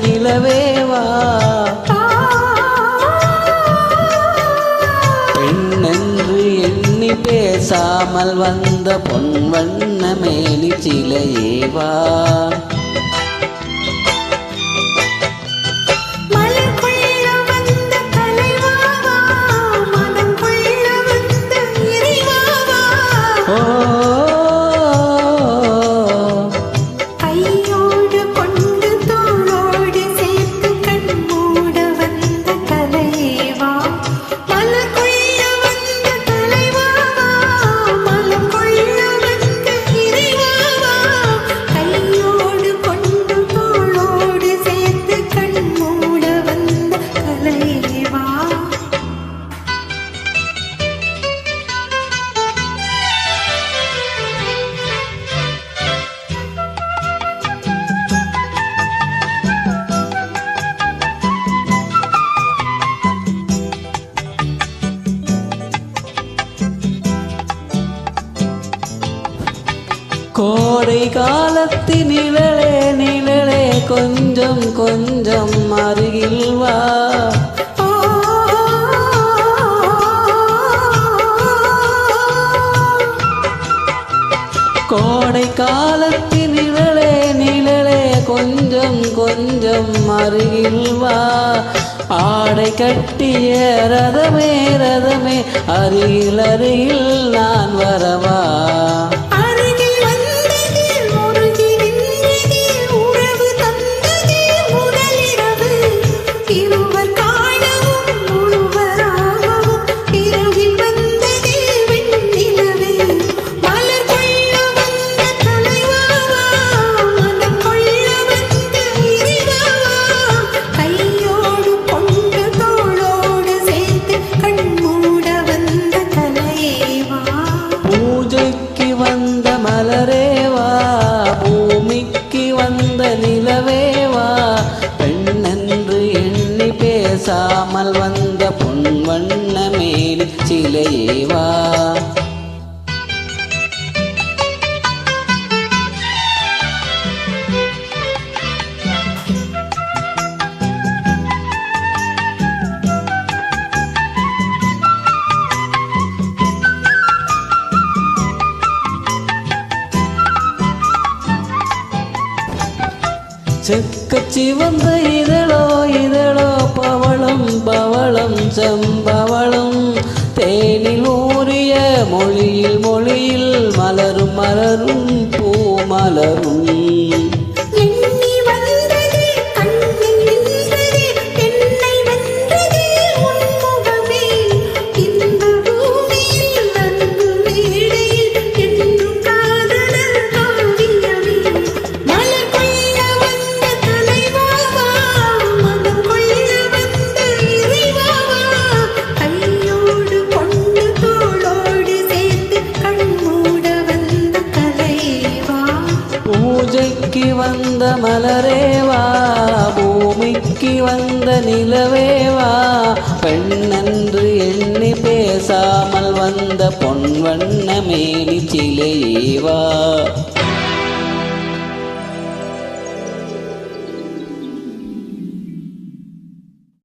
நிலவேவா பெண்ணென்று எண்ணி பேசாமல் வந்த பொன் வண்ண மேனி சிலையேவா கோடை காலத்தின் நிழலே நிழலே கொஞ்சம் கொஞ்சம் அருகில் வா கோடை காலத்தின் நிழலே நிழலே கொஞ்சம் கொஞ்சம் அருகில் வா ஆடை கட்டிய ரதமே ரதமே அருகில் அருகில் நான் வரவா மலரேவா பூமிக்கு வந்த நிலவேவா பெண்ணென்று எண்ணி பேசாமல் வந்த பொன் வண்ண மேனி சிலையேவா செக்கச்சி வந்த இதழோ இதழோ பவளம் பவளம் செம்பவளம் தேனில் ஊறிய மொழியில் மொழியில் மலரும் மலரும் பூ மலரும் பூஜைக்கு வந்த மலரேவா பூமிக்கு வந்த நிலவேவா பெண்ணென்று எண்ணி பேசாமல் வந்த பொன் வண்ண மேனி சிலையேவா